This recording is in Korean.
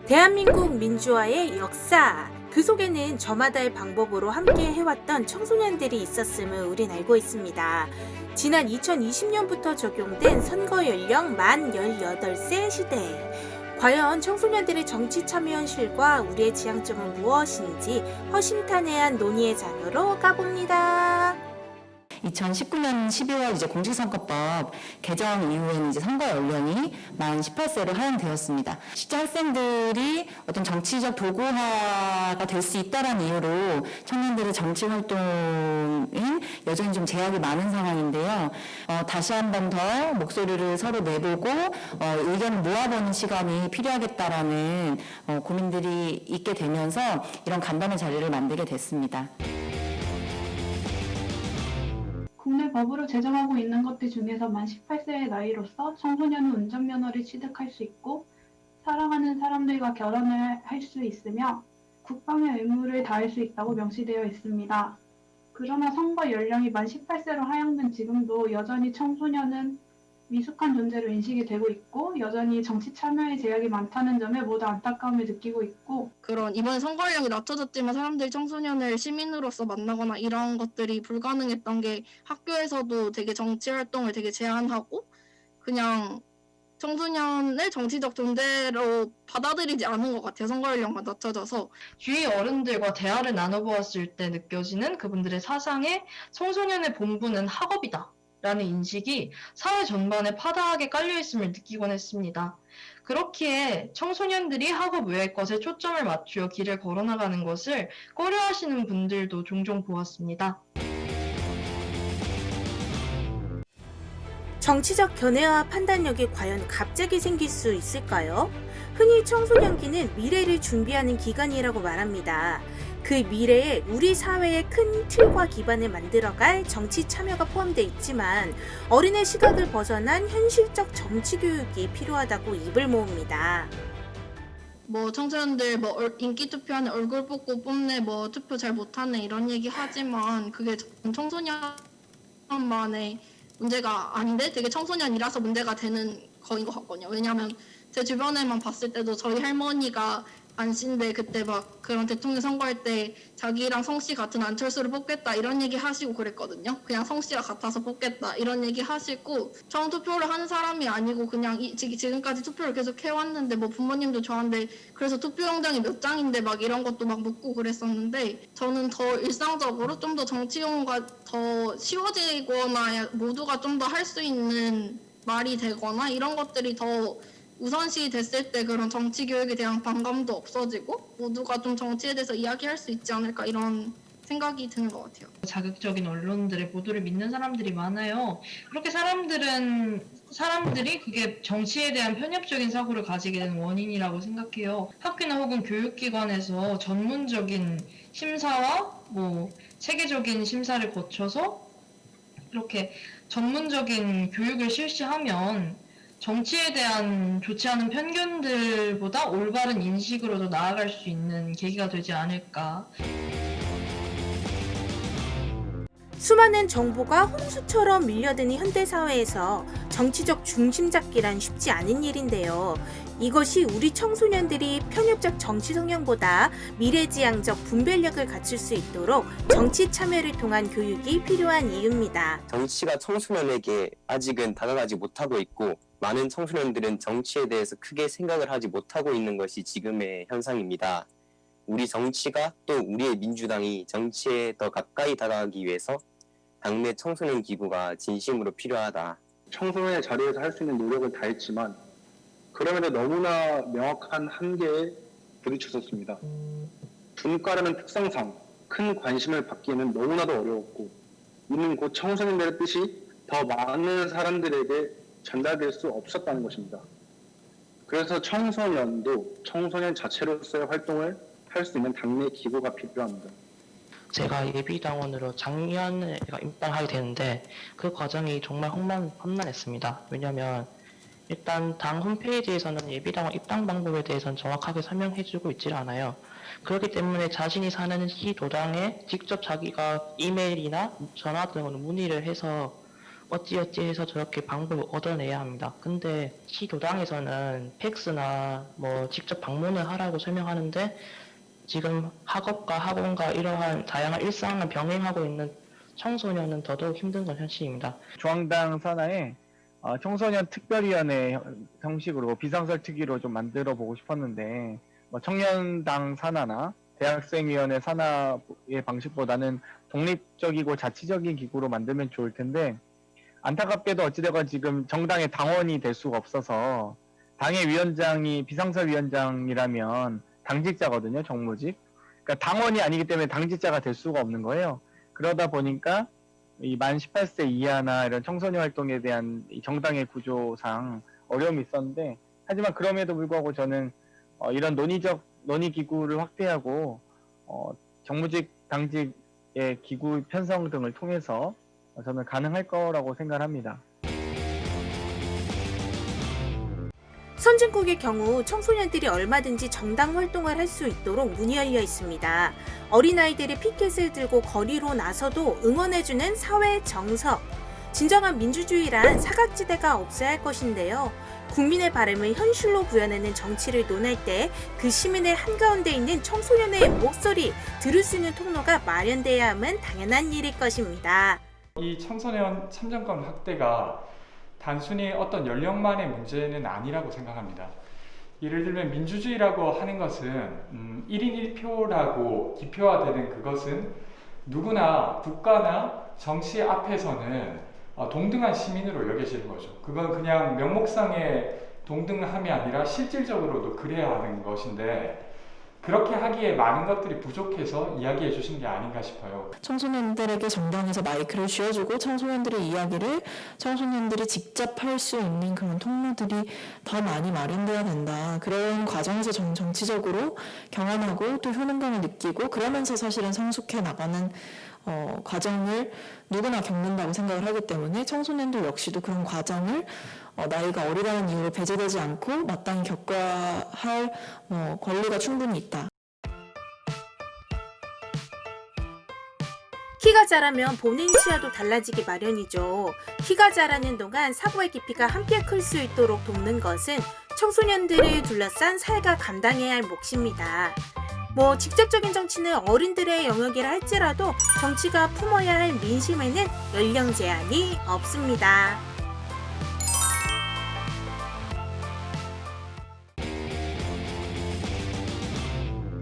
대한민국 민주화의 역사. 그 속에는 저마다의 방법으로 함께 해왔던 청소년들이 있었음을 우린 알고 있습니다. 지난 2020년부터 적용된 선거 연령 만 18세 시대. 과연 청소년들의 정치 참여 현실과 우리의 지향점은 무엇인지 허심탄회한 논의의 장으로 가봅니다. 2019년 12월 공직선거법 개정 이후에는 선거 연령이 만 18세로 하향되었습니다. 실제 학생들이 어떤 정치적 도구화가 될 수 있다는 이유로 청년들의 정치 활동인 여전히 좀 제약이 많은 상황인데요. 다시 한 번 더 목소리를 서로 내보고 의견을 모아보는 시간이 필요하겠다라는 고민들이 있게 되면서 이런 간담회 자리를 만들게 됐습니다. 국내 법으로 제정하고 있는 것들 중에서 만 18세의 나이로서 청소년은 운전면허를 취득할 수 있고 사랑하는 사람들과 결혼을 할 수 있으며 국방의 의무를 다할 수 있다고 명시되어 있습니다. 그러나 선거 연령이 만 18세로 하향된 지금도 여전히 청소년은 미숙한 존재로 인식이 되고 있고 여전히 정치 참여에 제약이 많다는 점에 모두 안타까움을 느끼고 있고 그런 이번에 선거연령이 낮춰졌지만 사람들이 청소년을 시민으로서 만나거나 이런 것들이 불가능했던 게 학교에서도 되게 정치 활동을 되게 제한하고 그냥 청소년을 정치적 존재로 받아들이지 않은 것 같아요. 선거연령만 낮춰져서. 주위 어른들과 대화를 나눠보았을 때 느껴지는 그분들의 사상에 청소년의 본분은 학업이다 라는 인식이 사회 전반에 파다하게 깔려있음을 느끼곤 했습니다. 그렇기에 청소년들이 학업 외의 것에 초점을 맞추어 길을 걸어나가는 것을 꺼려하시는 분들도 종종 보았습니다. 정치적 견해와 판단력이 과연 갑자기 생길 수 있을까요? 흔히 청소년기는 미래를 준비하는 기간이라고 말합니다. 그 미래에 우리 사회의 큰 틀과 기반을 만들어갈 정치 참여가 포함되어 있지만 어린의 시각을 벗어난 현실적 정치 교육이 필요하다고 입을 모읍니다. 청소년들 인기 투표하는 얼굴 뽑고 뽑네, 투표 잘 못하네 이런 얘기 하지만 그게 청소년만의 문제가 아닌데 되게 청소년이라서 문제가 되는 거인 것 같거든요. 왜냐하면 제 주변에만 봤을 때도 저희 할머니가 안씨인데 그때 그런 대통령 선거할 때 자기랑 성씨 같은 안철수를 뽑겠다 이런 얘기 하시고 그랬거든요. 그냥 성씨가 같아서 뽑겠다 이런 얘기 하시고 처음 투표를 하는 사람이 아니고 그냥 지금까지 투표를 계속 해왔는데 부모님도 저한테 그래서 투표용장이 몇 장인데 이런 것도 묻고 그랬었는데 저는 더 일상적으로 좀 더 정치용어가 더 쉬워지거나 모두가 좀 더 할 수 있는 말이 되거나 이런 것들이 더 우선시 됐을 때 그런 정치 교육에 대한 반감도 없어지고 모두가 좀 정치에 대해서 이야기할 수 있지 않을까 이런 생각이 드는 것 같아요. 자극적인 언론들의 보도를 믿는 사람들이 많아요. 그렇게 사람들이 그게 정치에 대한 편협적인 사고를 가지게 되는 원인이라고 생각해요. 학교나 혹은 교육기관에서 전문적인 심사와 체계적인 심사를 거쳐서 이렇게 전문적인 교육을 실시하면 정치에 대한 좋지 않은 편견들보다 올바른 인식으로도 나아갈 수 있는 계기가 되지 않을까. 수많은 정보가 홍수처럼 밀려드는 현대사회에서 정치적 중심 잡기란 쉽지 않은 일인데요. 이것이 우리 청소년들이 편협적 정치 성향보다 미래지향적 분별력을 갖출 수 있도록 정치 참여를 통한 교육이 필요한 이유입니다. 정치가 청소년에게 아직은 다가가지 못하고 있고 많은 청소년들은 정치에 대해서 크게 생각을 하지 못하고 있는 것이 지금의 현상입니다. 우리 정치가 또 우리의 민주당이 정치에 더 가까이 다가가기 위해서 당내 청소년 기구가 진심으로 필요하다. 청소년의 자리에서 할 수 있는 노력을 다했지만 그럼에도 너무나 명확한 한계에 부딪혔었습니다. 분과라는 특성상 큰 관심을 받기에는 너무나도 어려웠고 이는 곧 청소년들의 뜻이 더 많은 사람들에게 전달될 수 없었다는 것입니다. 그래서 청소년도 청소년 자체로서의 활동을 할 수 있는 당내 기구가 필요합니다. 제가 예비당원으로 작년에 입당하게 되는데 그 과정이 정말 험난했습니다. 왜냐하면 일단 당 홈페이지에서는 예비당원 입당 방법에 대해서는 정확하게 설명해주고 있질 않아요. 그렇기 때문에 자신이 사는 시도당에 직접 자기가 이메일이나 전화 등으로 문의를 해서 어찌어찌해서 저렇게 방법을 얻어내야 합니다. 근데 시교당에서는 팩스나 뭐 직접 방문을 하라고 설명하는데 지금 학업과 학원과 이러한 다양한 일상을 병행하고 있는 청소년은 더더욱 힘든 건 현실입니다. 중앙당 산하에 청소년 특별위원회 형식으로 비상설특위로 좀 만들어 보고 싶었는데 뭐 청년당 산하나 대학생위원회 산하의 방식보다는 독립적이고 자치적인 기구로 만들면 좋을 텐데 안타깝게도 어찌되건 지금 정당의 당원이 될 수가 없어서 당의 위원장이 비상설위원장이라면 당직자거든요, 정무직. 그러니까 당원이 아니기 때문에 당직자가 될 수가 없는 거예요. 그러다 보니까 이 만 18세 이하나 이런 청소년 활동에 대한 이 정당의 구조상 어려움이 있었는데 하지만 그럼에도 불구하고 저는 이런 논의 기구를 확대하고 정무직, 당직의 기구 편성 등을 통해서 저는 가능할 거라고 생각합니다. 선진국의 경우 청소년들이 얼마든지 정당 활동을 할 수 있도록 문이 열려 있습니다. 어린아이들이 피켓을 들고 거리로 나서도 응원해주는 사회 정석. 진정한 민주주의란 사각지대가 없어야 할 것인데요. 국민의 바람을 현실로 구현하는 정치를 논할 때 그 시민의 한가운데 있는 청소년의 목소리 들을 수 있는 통로가 마련돼야 함은 당연한 일일 것입니다. 이 청소년 참정권 확대가 단순히 어떤 연령만의 문제는 아니라고 생각합니다. 예를 들면 민주주의라고 하는 것은 1인 1표라고 기표화되는 그것은 누구나 국가나 정치 앞에서는 동등한 시민으로 여겨지는 거죠. 그건 그냥 명목상의 동등함이 아니라 실질적으로도 그래야 하는 것인데 그렇게 하기에 많은 것들이 부족해서 이야기해 주신 게 아닌가 싶어요. 청소년들에게 정당에서 마이크를 쥐어주고 청소년들의 이야기를 청소년들이 직접 할 수 있는 그런 통로들이 더 많이 마련돼야 된다. 그런 과정에서 정치적으로 경험하고 또 효능감을 느끼고 그러면서 사실은 성숙해 나가는 과정을 누구나 겪는다고 생각을 하기 때문에 청소년들 역시도 그런 과정을 나이가 어리다는 이유로 배제되지 않고 마땅히 겪어야 할 권리가 충분히 있다. 키가 자라면 본인 시야도 달라지기 마련이죠. 키가 자라는 동안 사고의 깊이가 함께 클 수 있도록 돕는 것은 청소년들을 둘러싼 사회가 감당해야 할 몫입니다. 직접적인 정치는 어른들의 영역이라 할지라도 정치가 품어야 할 민심에는 연령 제한이 없습니다.